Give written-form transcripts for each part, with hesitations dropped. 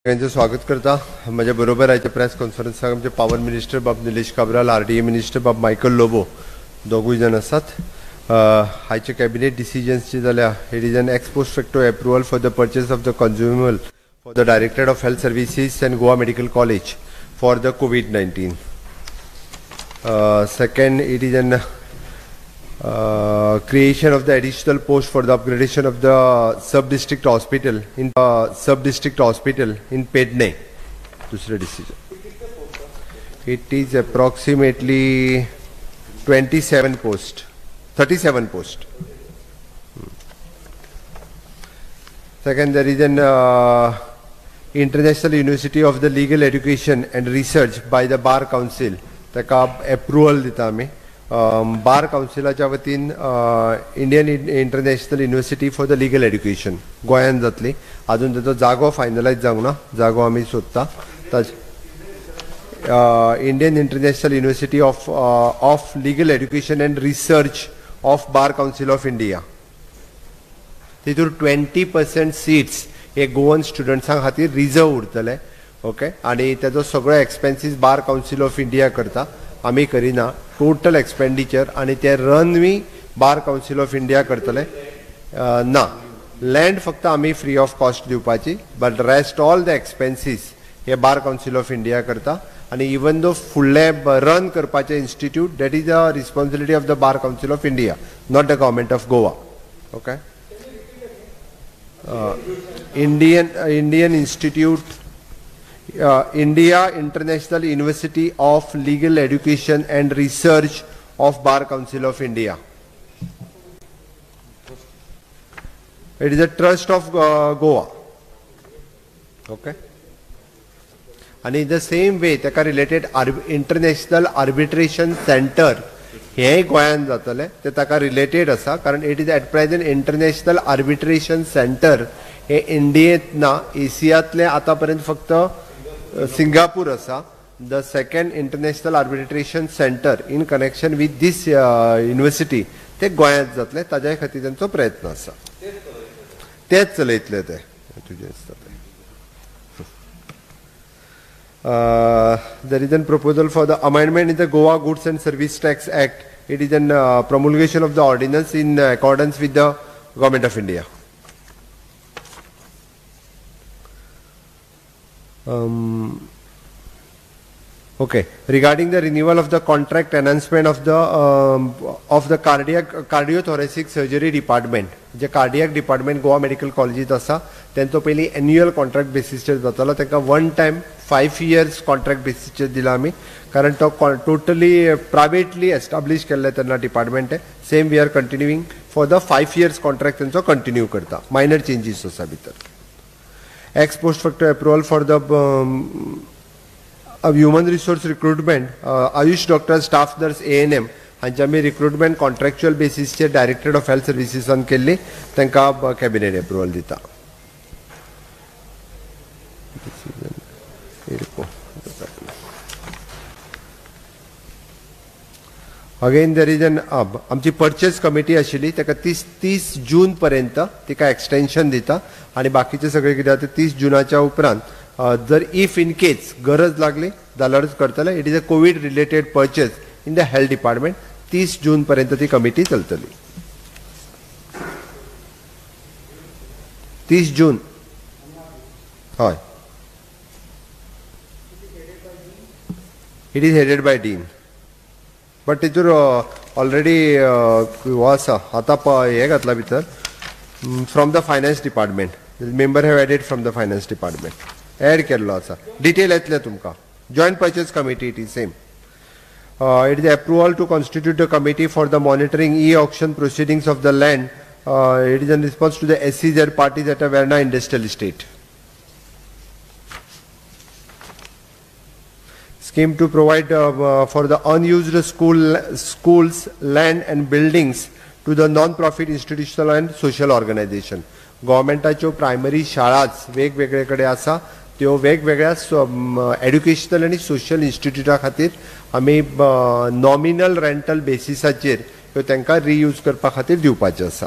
सगळ्यांचं स्वागत करता. माझ्या बरोबर आयच्या प्रेस कॉन्फरन्साक आमचे पॉवर मिनिस्टर बाब निलेश काब्राल, RDA मिनिस्टर बाब मायकल लोबो दोगूय जण आसात. आयचे कॅबिनेट डिसिजन्स जे जाल्या it is an x post facto approval for the purchase of the कन्झ्युमेबल for the directorate of health services end Goa medical college for the COVID-19. Second, it is an creation of the additional post for the upgradation of the sub-district hospital in Pedne. Dusra decision. It is approximately 37 post. Second, there is an International University of the Legal Education and Research by the Bar Council. ताका approval दिता आमी. बार काउन्सिलाच्या वतीन Indian international university for the legal education गोंयांत जातली. अजून ताचो जागो finalise जावंक ना, जागो आमी सोदता. Indian international university of legal education and research of Bar Council of India. तितूर 20% सीट्स हे गोवन स्टुडंट्सां खातीर रिजर्व उरतले. ओके, आणि त्याचो सगळो expenses Bar Council of India करता, आमी करिना. टोटल एक्सपेंडिचर आणि ते रनवी बार काउन्सिल ऑफ इंडिया करतले ना. लँड फक्त आमी फ्री ऑफ कॉस्ट दिवपाची, but rest all the expenses हे बार काउन्सिल ऑफ इंडिया करता. आणि इवन दो फुडले रन करपाचे institute that is the responsibility of the bar Council of India, not the government of Goa. Okay, Indian institute India International University of Legal Education and Research of Bar Council of India. It is a trust of Goa. Okay. And in the same way, ताका related International Arbitration Center हे गोंयांत जातले, ते ताका related आसा. कारण it is at present international arbitration centre हे इंडियेंत ना, एशियातले आतापर्यंत फक्त सिंगापूर आसा. The second international arbitration centre in connection with this university ते गोंयांत जातले. ताज्या खातीर तांचो प्रयत्न आसा, तेच चलयतले ते तुजे. There is a proposal for the amendment in the Goa Goods and Service Tax Act. It is an promulgation of the ordinance in accordance with the Government of India. Okay, regarding the renewal of the contract enhancement of the cardiothoracic surgery department, जे cardiac department Goa medical कॉलेजीत आसा तेंचो पयली annual contract बेसिसचेर जातालो. ताका one time 5 years contract बेसिसचेर दिला आमी, कारण तो टोटली प्रायवेटली एस्टाब्लिश केल्ले तेन्ना department. Same we are continuing for the 5 years contract तेंचो कंटिन्यू करता. मायनर चेंजीस आसा भितर. Ex post facto approval for the human resource recruitment Ayush doctor staff nurse ANM हांची आमी रिक्रुटमेंट कॉन्ट्रॅक्च्युअल बेसिसचेर डायरेक्टरेट ऑफ हेल्थ सर्विसेसान केल्ली, तांकां कॅबिनेट अप्रुवल दिता. अगेन देर इज एन आमची परचेस कमिटी आशिल्ली, ताका 30 जून पर्यंत तिका एक्सटेन्शन दिता. आणि बाकीचे सगळे कितें आसा 30 जुनाच्या उपरांत जर इफ इन केस गरज लागली जाल्यारच करतले. It is a Covid related purchase in the health department. 30 June पर्यंत ती कमिटी चलतली. 30 जून. हय, it is headed by dean. But तेतूर ऑलरेडी हो आसा आतां हे घातला भितर from the finance department. Member have added from the finance department, add केल्लो आसा. डिटेल येतले तुमकां. Joint purchase committee it is same. It is approval to constitute the committee for the monitoring auction proceedings of the land. It is in response to the SEZ parties at a Verna industrial estate. Scheme to provide for the unused schools, land and buildings to the non-profit institutional and social organization. गव्हर्मेंटाच्यो primary शाळाच वेगवेगळे कडेन आसा, त्यो वेगवेगळ्या educational आनी social इन्स्टिट्यूटा खातीर आमी नॉमिनल रेंटल बेसिसाचेर ह्यो तांकां रियूज करपा खातीर दिवपाच्यो आसा.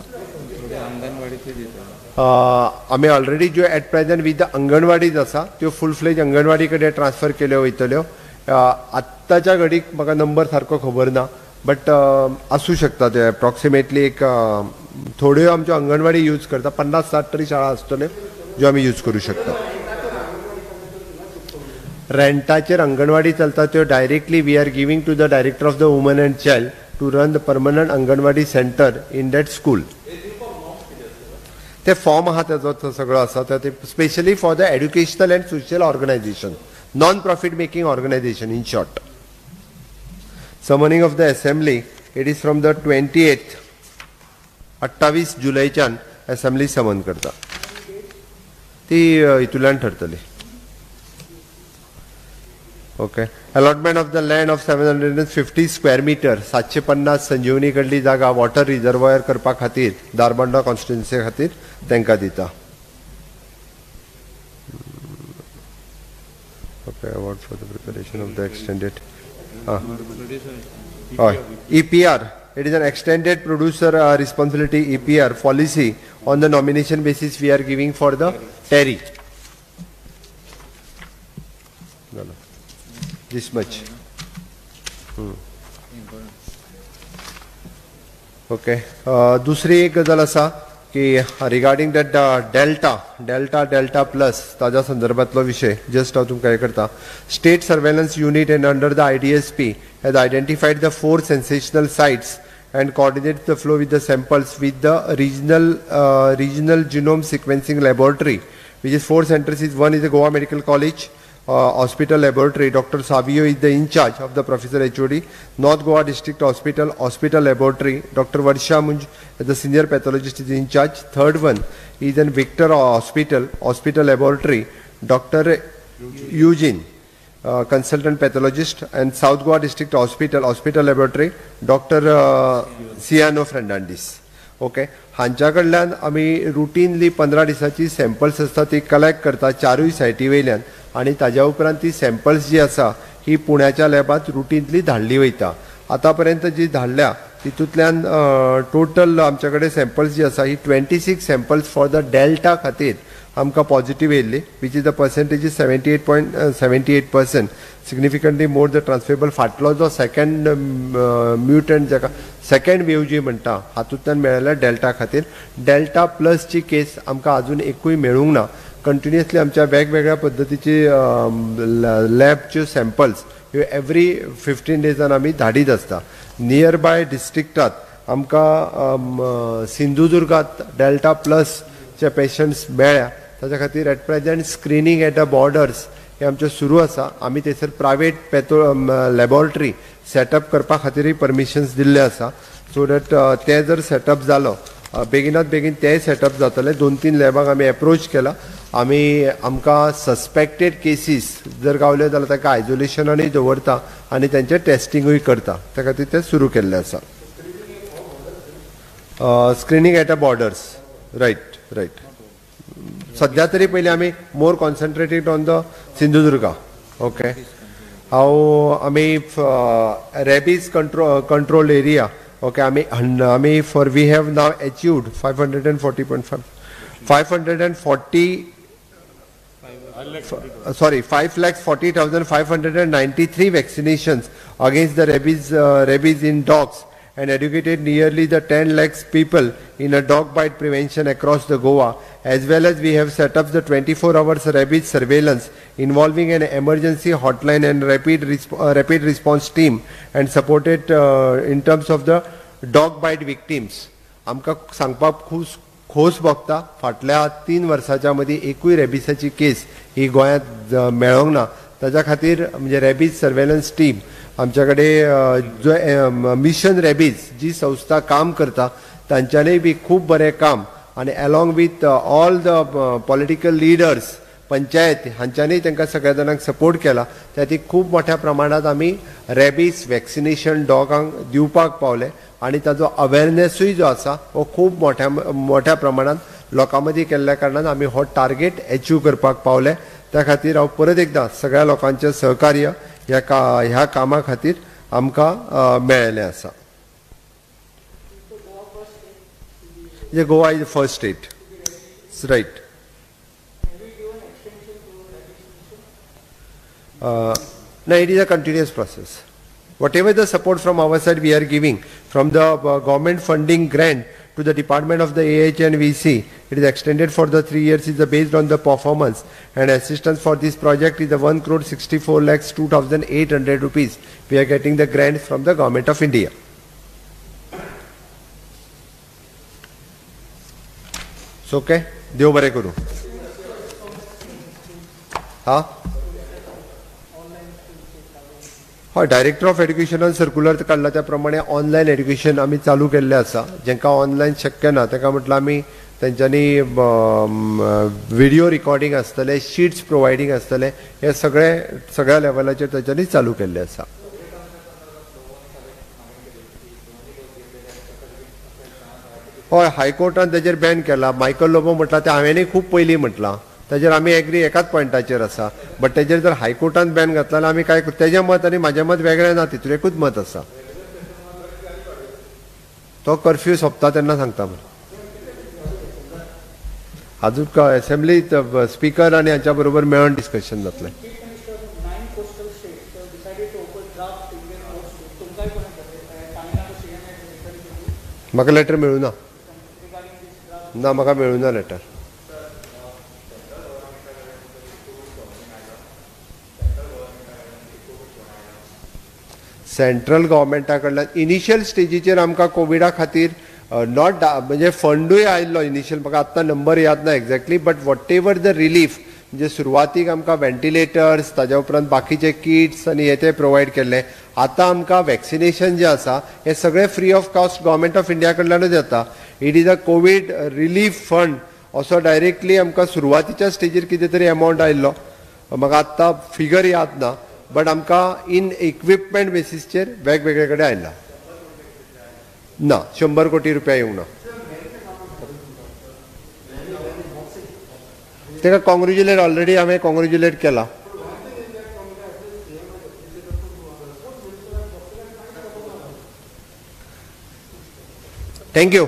आमी ऑलरेडी जो एट प्रेजेंट विथ द अंगणवाडीज आसा त्यो फुल फ्लेज अंगणवाडी कडेन ट्रान्सफर केल्यो वयतल्यो. आत्ताच्या घडीक म्हाका नंबर सारको खबर ना, बट आसूं शकता ते अप्रॉक्सिमेटली एक थोड्यो आमच्यो अंगणवाडी यूज करता, 50-60 तरी शाळा आसतल्यो ज्यो आमी यूज करूं शकता. रेंटाचेर अंगणवाडी चलता त्यो directly we are giving to the director of the women and child to run the permanent anganwadi centre in that school. ते फॉर्म आहा तेजो तो सगळो आसा ते specially for the educational and social organisation, non profit making organisation in short. Summoning of the assembly, it is from the 28th, 28 जुलैच्यान assembly समन करता. ती इतुल्यान ठरतली. Okay. Allotment of the land of 750 square metre, 750 Sanjivani कडली जागा water reservoir करपा खातीर दारबांदोडा कॉन्स्टिट्युएन्सी खातीर तांकां दिता. Okay. Award for the preparation of the extended EPR, it is an extended producer responsibility EPR policy on the nomination basis we are giving for the TERI. This much. Okay. दूसरी एक गजाल आसा की regarding that delta plus ताज्या संदर्भातलो विषय just हांव तुमकां हे करता. State surveillance unit end under the IDSP has identified the 4 sensational sites and coordinates the flow with the samples with the regional genome sequencing laboratory, which is 4 centers. One is the Goa Medical College Hospital Laboratory. Dr. Savio is the in charge of the Professor HOD. North Goa District Hospital Laboratory, Dr. Varsha Munj, the senior pathologist, is in charge. Third one is in Victor Hospital Laboratory, Dr. Eugene, consultant pathologist, and South Goa District Hospital Laboratory, Dr. Ciano Fernandez. Okay. हांच्या कडल्यान आमी routinely 15 दिसाची samples आसता ती collect करता 4 सायटी वयल्यान, आनी ताज्या उपरांत ती सॅम्पल्स जी आसा ही पुण्याच्या लॅबात रुटीनली धाडली वयता. आतां पर्यंत जी धाडल्या तितूंतल्यान टोटल आमच्या कडेन सॅम्पल्स जी आसा ही 26 सॅम्पल्स फॉर द डेल्टा खातीर आमकां पॉझिटिव्ह येयल्ली, which is the percentage is 78.78%, significantly more the transferable. फाटलो जो सेकंड म्युटंट जाका सेकंड वेव जी म्हणटा हातूंतल्यान मेळ्ळ्या डेल्टा खातीर. डेल्टा प्लसची केस आमकां आजून एकूय मेळूंक ना. कंटिन्युअसली आमच्या वेगवेगळ्या पद्दतीची लॅबच्यो सॅम्पल्स ह्यो एवरी 15 डेजान आमी धाडीत आसता. नियर बाय डिस्ट्रिक्टात आमकां सिंधुदुर्गात डेल्टा प्लसचे पेशंट्स मेळ्ळ्या. ताच्या खातीर at present screening at the borders हे आमचें सुरू आसा. आमी थंयसर प्रायवेट लॅबॉरेटरी सेटअप करपा खातीरय परमिशन्स दिल्ले आसा, सो दॅट ते जर सेटअप जालो बेगिनात बेगीन तेय सेटअप जातले. 2-3 लॅबाक आमी एप्रोच केला. आमकां सस्पेक्टेड केसीस जर गावले जाल्यार ताका आयसोलेशनानूय दवरता आनी तेंचें टेस्टिंगूय करता. त्या खातीर तें सुरू केल्लें आसा. Screening at a borders. Right. सध्या तरी पयलीं आमी more concentrated on the Sindhudurg. Okay. आमी रेबीज कंट्रोल एरिया. ओके. आमी for we have now achieved 540,593 vaccinations against the rabies in dogs and educated nearly the 10 lakhs people in a dog bite prevention across the Goa, as well as we have set up the 24 hours rabies surveillance involving an emergency hotline and rapid response team and supported in terms of the dog bite victims. आमकां सांगपाक खोस भोगता फाटल्या 3 वर्सांच्या मदीं एकूय रेबिसाची केस ही गोंयांत मेळोंक ना. ताच्या खातीर म्हणजे रेबीज सर्वेलन्स टीम आमच्या कडेन जो मिशन रेबीज जी संस्था काम करता तांच्यांनी बी खूब बरें काम, आनी along with all the political leaders panchayat हांच्यांनी तांकां सगळ्या जाणांक सपोर्ट केला. त्याती खूब मोठ्या प्रमाणात आमी रेबीज वॅक्सिनेशन डॉगांक दिवपाक पावले, आनी ताजो अवेरनेसूय जो आसा हो खूब मोठ्या प्रमाणात लोकां मदीं केल्ल्या कारणान आमी हो टार्गेट अचीव करपाक पावले. त्या खातीर हांव परत एकदां सगळ्या लोकांचें सहकार्य ह्या कामा खातीर आमकां मेळ्ळें आसा. Goa is the first state. Right. No, it is a continuous process. Whatever the support from our side we are giving, from the government funding grant to the Department of the AH and VC, it is extended for the 3 years, is based on the performance, and assistance for this project is the 1,64,02,800 rupees. We are getting the grant from the Government of India. So, okay? देव बरे करू. हाँ? हय, director of एड्युकेशनान circular काडला त्या प्रमाणे online education आमी चालू केल्लें आसा. जेंका ऑनलायन शक्य ना ताका म्हटलं आमी तेंच्यांनी व्हिडिओ रिकॉर्डिंग आसतले, शीट्स प्रोवायडींग आसतले, हे सगळ्या लेवलाचेर तेंच्यांनी चालू केल्लें आसा. हय, हायकोर्टान तेजेर बॅन केला. मायकल लोबो म्हटला ते हांवेंनूय खूब पयलीं म्हटलां, तेजेर आमी एग्री एकाच पॉयंटाचेर आसा. बट तेजेर जर हायकोर्टान बॅन घातला जाल्यार आमी काय, तेजें मत आनी म्हाजें मत वेगळें ना, तितून एकूच मत आसा. तो कर्फ्यू सोंपता तेन्ना सांगता. अजून असेंब्ली स्पीकर आनी हांच्या बरोबर मेळून डिस्कशन जातलें. म्हाका लेटर मेळूना. ना, म्हाका मेळूना लेटर. सेंट्रल गव्हर्मेंटा कडल्यान इनिशियल स्टेजीचेर आमकां कोविडा खातीर नॉट म्हणजे फंडूय आयिल्लो इनिशियल, म्हाका आत्तां नंबर याद ना exactly, but what ever the relief, म्हणजे सुरवातीक आमकां व्हेंटिलेटर्स, ताज्या उपरांत बाकीचे किट्स आनी हे ते प्रोवायड केल्ले. आतां आमकां वॅक्सिनेशन जें आसा हें सगळें free of cost government of India कडल्यानूच येता. It is a Covid relief fund असो डायरेक्टली आमकां सुरवातीच्या स्टेजीर कितें तरी अमावंट आयिल्लो, म्हाका आत्तां फिगर याद ना, बट आमकां इन इक्विपमेंट बेसिसचेर वेगवेगळे कडेन आयला. ना, 100 कोटी रुपया येवंक ना. तेका कॉंग्रेच्युलेट ऑलरेडी हांवें कॉंग्रेच्युलेट केला. थँक्यू.